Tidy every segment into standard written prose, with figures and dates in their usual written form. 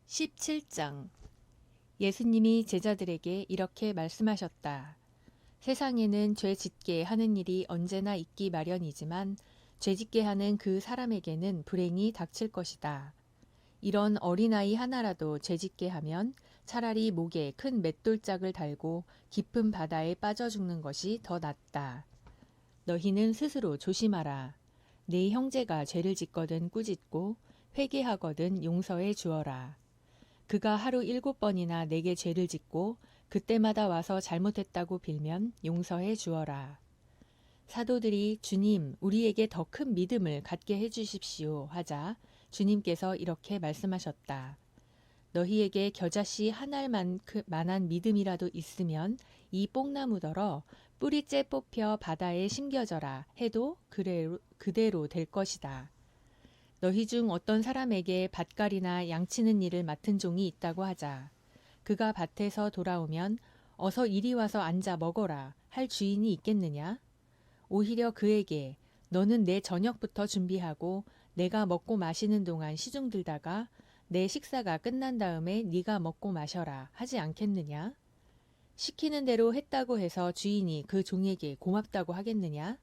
17장 예수님이 제자들에게 이렇게 말씀하셨다. 세상에는 죄 짓게 하는 일이 언제나 있기 마련이지만 죄 짓게 하는 그 사람에게는 불행이 닥칠 것이다. 이런 어린아이 하나라도 죄 짓게 하면 차라리 목에 큰 맷돌짝을 달고 깊은 바다에 빠져 죽는 것이 더 낫다. 너희는 스스로 조심하라. 네 형제가 죄를 짓거든 꾸짖고 회개하거든 용서해 주어라. 그가 하루 7번이나 내게 죄를 짓고 그때마다 와서 잘못했다고 빌면 용서해 주어라. 사도들이 주님, 우리에게 더 큰 믿음을 갖게 해주십시오 하자 주님께서 이렇게 말씀하셨다. 너희에게 겨자씨 한 알만한 믿음이라도 있으면 이 뽕나무더러 뿌리째 뽑혀 바다에 심겨져라 해도 그대로 될 것이다. 너희 중 어떤 사람에게 밭갈이나 양치는 일을 맡은 종이 있다고 하자. 그가 밭에서 돌아오면 어서 이리 와서 앉아 먹어라 할 주인이 있겠느냐? 오히려 그에게 너는 내 저녁부터 준비하고 내가 먹고 마시는 동안 시중 들다가 내 식사가 끝난 다음에 네가 먹고 마셔라 하지 않겠느냐? 시키는 대로 했다고 해서 주인이 그 종에게 고맙다고 하겠느냐?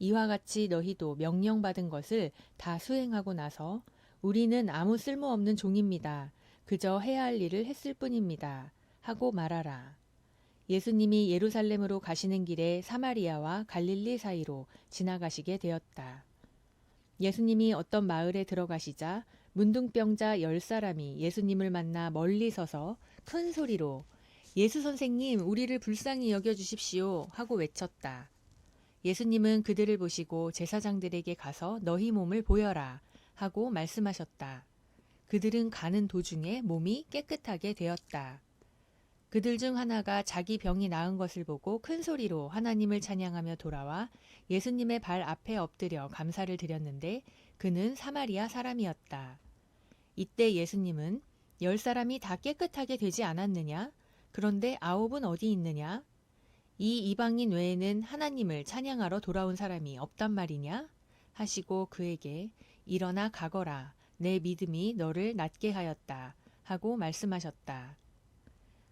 이와 같이 너희도 명령받은 것을 다 수행하고 나서 우리는 아무 쓸모없는 종입니다. 그저 해야 할 일을 했을 뿐입니다. 하고 말하라. 예수님이 예루살렘으로 가시는 길에 사마리아와 갈릴리 사이로 지나가시게 되었다. 예수님이 어떤 마을에 들어가시자 문둥병자 10사람이 예수님을 만나 멀리 서서 큰 소리로 예수 선생님, 우리를 불쌍히 여겨주십시오 하고 외쳤다. 예수님은 그들을 보시고 제사장들에게 가서 너희 몸을 보여라 하고 말씀하셨다. 그들은 가는 도중에 몸이 깨끗하게 되었다. 그들 중 하나가 자기 병이 나은 것을 보고 큰 소리로 하나님을 찬양하며 돌아와 예수님의 발 앞에 엎드려 감사를 드렸는데 그는 사마리아 사람이었다. 이때 예수님은 10사람이 다 깨끗하게 되지 않았느냐? 그런데 9은 어디 있느냐? 이 이방인 외에는 하나님을 찬양하러 돌아온 사람이 없단 말이냐? 하시고 그에게 일어나 가거라. 내 믿음이 너를 낫게 하였다. 하고 말씀하셨다.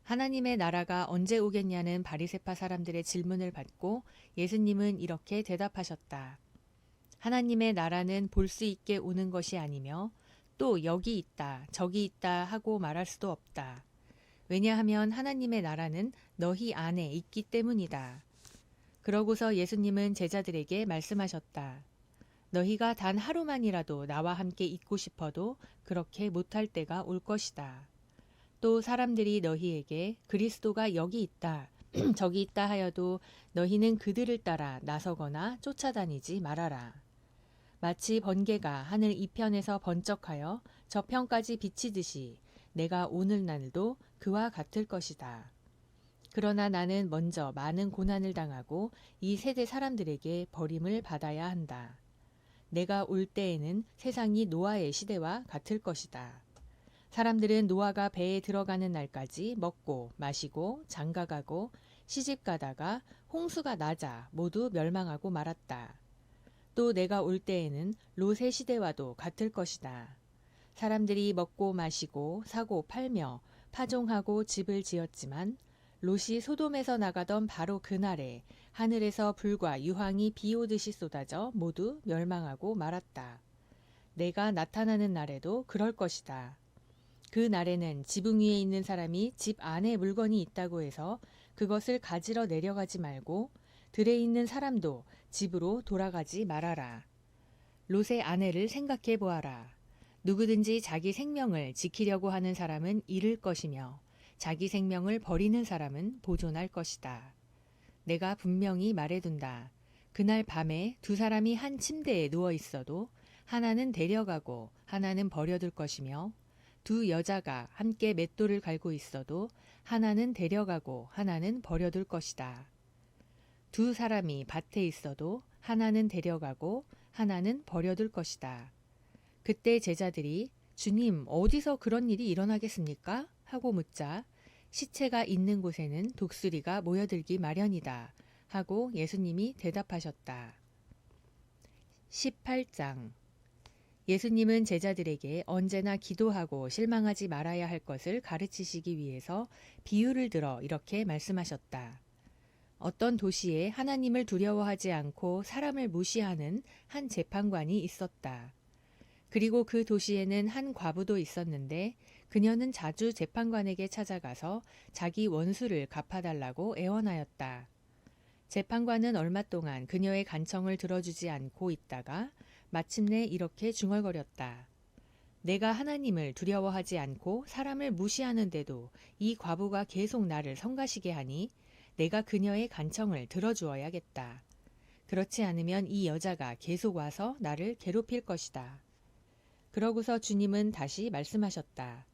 하나님의 나라가 언제 오겠냐는 바리새파 사람들의 질문을 받고 예수님은 이렇게 대답하셨다. 하나님의 나라는 볼 수 있게 오는 것이 아니며 또 여기 있다, 저기 있다 하고 말할 수도 없다. 왜냐하면 하나님의 나라는 너희 안에 있기 때문이다. 그러고서 예수님은 제자들에게 말씀하셨다. 너희가 단 하루만이라도 나와 함께 있고 싶어도 그렇게 못할 때가 올 것이다. 또 사람들이 너희에게 그리스도가 여기 있다, 저기 있다 하여도 너희는 그들을 따라 나서거나 쫓아다니지 말아라. 마치 번개가 하늘 이편에서 번쩍하여 저편까지 비치듯이 내가 오늘날도 그와 같을 것이다. 그러나 나는 먼저 많은 고난을 당하고 이 세대 사람들에게 버림을 받아야 한다. 내가 올 때에는 세상이 노아의 시대와 같을 것이다. 사람들은 노아가 배에 들어가는 날까지 먹고 마시고 장가가고 시집가다가 홍수가 나자 모두 멸망하고 말았다. 또 내가 올 때에는 롯의 시대와도 같을 것이다. 사람들이 먹고 마시고 사고 팔며 파종하고 집을 지었지만 롯이 소돔에서 나가던 바로 그날에 하늘에서 불과 유황이 비 오듯이 쏟아져 모두 멸망하고 말았다. 내가 나타나는 날에도 그럴 것이다. 그 날에는 지붕 위에 있는 사람이 집 안에 물건이 있다고 해서 그것을 가지러 내려가지 말고 들에 있는 사람도 집으로 돌아가지 말아라. 롯의 아내를 생각해 보아라. 누구든지 자기 생명을 지키려고 하는 사람은 잃을 것이며 자기 생명을 버리는 사람은 보존할 것이다. 내가 분명히 말해둔다. 그날 밤에 두 사람이 한 침대에 누워 있어도 하나는 데려가고 하나는 버려둘 것이며 두 여자가 함께 맷돌을 갈고 있어도 하나는 데려가고 하나는 버려둘 것이다. 두 사람이 밭에 있어도 하나는 데려가고 하나는 버려둘 것이다. 그때 제자들이 주님, 어디서 그런 일이 일어나겠습니까? 하고 묻자 시체가 있는 곳에는 독수리가 모여들기 마련이다. 하고 예수님이 대답하셨다. 18장 예수님은 제자들에게 언제나 기도하고 실망하지 말아야 할 것을 가르치시기 위해서 비유를 들어 이렇게 말씀하셨다. 어떤 도시에 하나님을 두려워하지 않고 사람을 무시하는 한 재판관이 있었다. 그리고 그 도시에는 한 과부도 있었는데 그녀는 자주 재판관에게 찾아가서 자기 원수를 갚아달라고 애원하였다. 재판관은 얼마 동안 그녀의 간청을 들어주지 않고 있다가 마침내 이렇게 중얼거렸다. 내가 하나님을 두려워하지 않고 사람을 무시하는데도 이 과부가 계속 나를 성가시게 하니 내가 그녀의 간청을 들어주어야겠다. 그렇지 않으면 이 여자가 계속 와서 나를 괴롭힐 것이다. 그러고서 주님은 다시 말씀하셨다.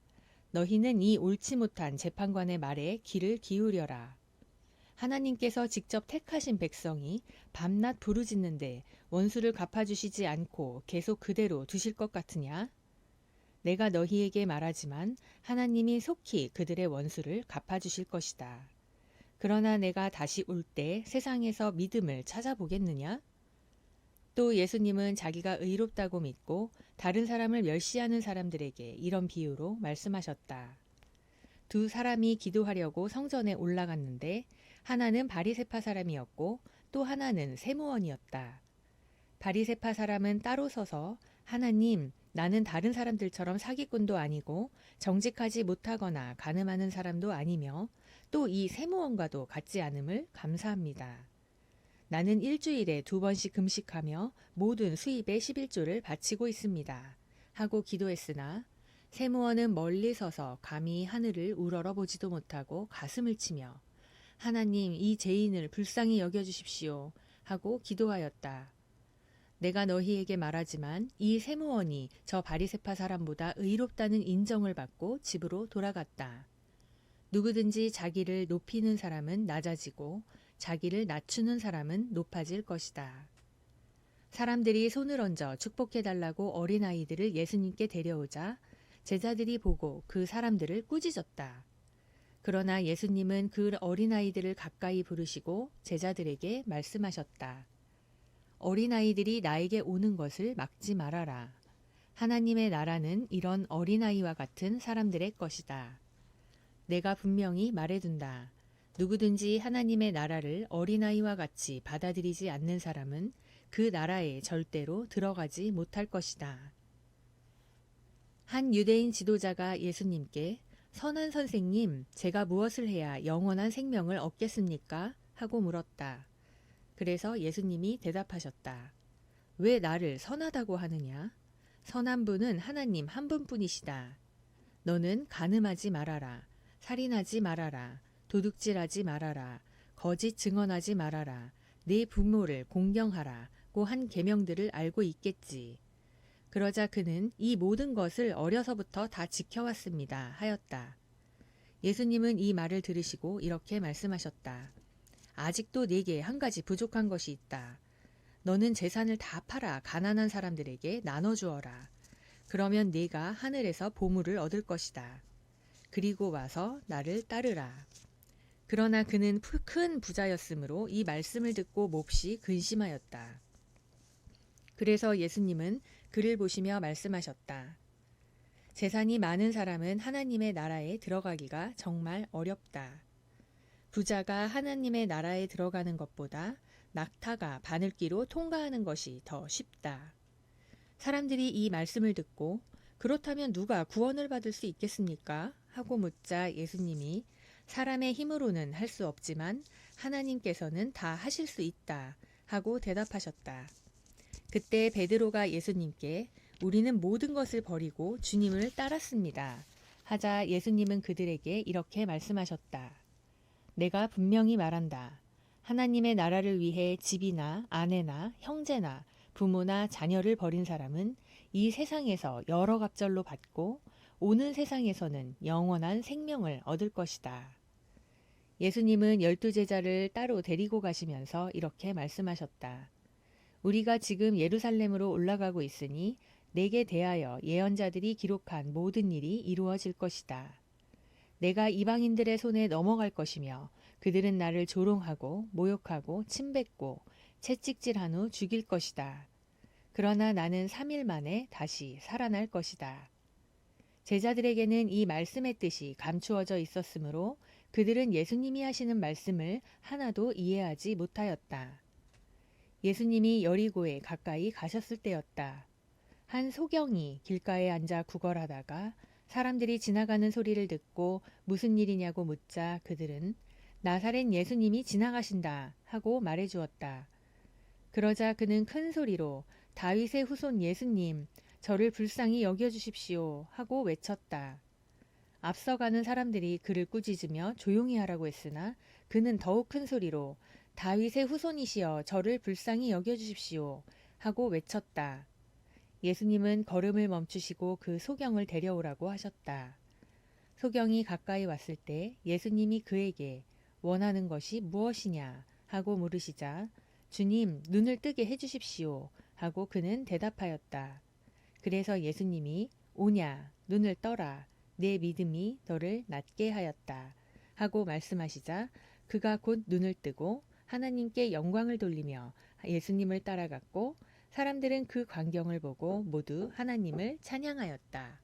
너희는 이 옳지 못한 재판관의 말에 귀를 기울여라. 하나님께서 직접 택하신 백성이 밤낮 부르짖는데 원수를 갚아주시지 않고 계속 그대로 두실 것 같으냐? 내가 너희에게 말하지만 하나님이 속히 그들의 원수를 갚아주실 것이다. 그러나 내가 다시 올 때 세상에서 믿음을 찾아보겠느냐? 또 예수님은 자기가 의롭다고 믿고 다른 사람을 멸시하는 사람들에게 이런 비유로 말씀하셨다. 두 사람이 기도하려고 성전에 올라갔는데 하나는 바리새파 사람이었고 또 하나는 세무원이었다. 바리새파 사람은 따로 서서 하나님, 나는 다른 사람들처럼 사기꾼도 아니고 정직하지 못하거나 간음하는 사람도 아니며 또 이 세무원과도 같지 않음을 감사합니다. 나는 일주일에 2번씩 금식하며 모든 수입의 11조를 바치고 있습니다. 하고 기도했으나 세무원은 멀리 서서 감히 하늘을 우러러보지도 못하고 가슴을 치며 하나님 이 죄인을 불쌍히 여겨주십시오 하고 기도하였다. 내가 너희에게 말하지만 이 세무원이 저 바리새파 사람보다 의롭다는 인정을 받고 집으로 돌아갔다. 누구든지 자기를 높이는 사람은 낮아지고 자기를 낮추는 사람은 높아질 것이다. 사람들이 손을 얹어 축복해달라고 어린아이들을 예수님께 데려오자 제자들이 보고 그 사람들을 꾸짖었다. 그러나 예수님은 그 어린아이들을 가까이 부르시고 제자들에게 말씀하셨다. 어린아이들이 나에게 오는 것을 막지 말아라. 하나님의 나라는 이런 어린아이와 같은 사람들의 것이다. 내가 분명히 말해둔다. 누구든지 하나님의 나라를 어린아이와 같이 받아들이지 않는 사람은 그 나라에 절대로 들어가지 못할 것이다. 한 유대인 지도자가 예수님께 선한 선생님, 제가 무엇을 해야 영원한 생명을 얻겠습니까? 하고 물었다. 그래서 예수님이 대답하셨다. 왜 나를 선하다고 하느냐? 선한 분은 하나님 한 분뿐이시다. 너는 간음하지 말아라. 살인하지 말아라. 도둑질하지 말아라. 거짓 증언하지 말아라. 네 부모를 공경하라고 한 계명들을 알고 있겠지. 그러자 그는 이 모든 것을 어려서부터 다 지켜왔습니다. 하였다. 예수님은 이 말을 들으시고 이렇게 말씀하셨다. 아직도 네게 한 가지 부족한 것이 있다. 너는 재산을 다 팔아 가난한 사람들에게 나눠주어라. 그러면 네가 하늘에서 보물을 얻을 것이다. 그리고 와서 나를 따르라. 그러나 그는 큰 부자였으므로 이 말씀을 듣고 몹시 근심하였다. 그래서 예수님은 그를 보시며 말씀하셨다. 재산이 많은 사람은 하나님의 나라에 들어가기가 정말 어렵다. 부자가 하나님의 나라에 들어가는 것보다 낙타가 바늘기로 통과하는 것이 더 쉽다. 사람들이 이 말씀을 듣고 그렇다면 누가 구원을 받을 수 있겠습니까? 하고 묻자 예수님이 사람의 힘으로는 할 수 없지만 하나님께서는 다 하실 수 있다 하고 대답하셨다. 그때 베드로가 예수님께 우리는 모든 것을 버리고 주님을 따랐습니다. 하자 예수님은 그들에게 이렇게 말씀하셨다. 내가 분명히 말한다. 하나님의 나라를 위해 집이나 아내나 형제나 부모나 자녀를 버린 사람은 이 세상에서 여러 갑절로 받고 오는 세상에서는 영원한 생명을 얻을 것이다. 예수님은 12제자를 따로 데리고 가시면서 이렇게 말씀하셨다. 우리가 지금 예루살렘으로 올라가고 있으니 내게 대하여 예언자들이 기록한 모든 일이 이루어질 것이다. 내가 이방인들의 손에 넘어갈 것이며 그들은 나를 조롱하고 모욕하고 침뱉고 채찍질한 후 죽일 것이다. 그러나 나는 3일 만에 다시 살아날 것이다. 제자들에게는 이 말씀의 뜻이 감추어져 있었으므로 그들은 예수님이 하시는 말씀을 하나도 이해하지 못하였다. 예수님이 여리고에 가까이 가셨을 때였다. 한 소경이 길가에 앉아 구걸하다가 사람들이 지나가는 소리를 듣고 무슨 일이냐고 묻자 그들은 나사렛 예수님이 지나가신다 하고 말해 주었다. 그러자 그는 큰 소리로 다윗의 후손 예수님, 저를 불쌍히 여겨주십시오 하고 외쳤다. 앞서가는 사람들이 그를 꾸짖으며 조용히 하라고 했으나 그는 더욱 큰 소리로 다윗의 후손이시여 저를 불쌍히 여겨주십시오 하고 외쳤다. 예수님은 걸음을 멈추시고 그 소경을 데려오라고 하셨다. 소경이 가까이 왔을 때 예수님이 그에게 원하는 것이 무엇이냐 하고 물으시자 주님 눈을 뜨게 해주십시오 하고 그는 대답하였다. 그래서 예수님이 오냐 눈을 떠라 내 믿음이 너를 낫게 하였다 하고 말씀하시자 그가 곧 눈을 뜨고 하나님께 영광을 돌리며 예수님을 따라갔고 사람들은 그 광경을 보고 모두 하나님을 찬양하였다.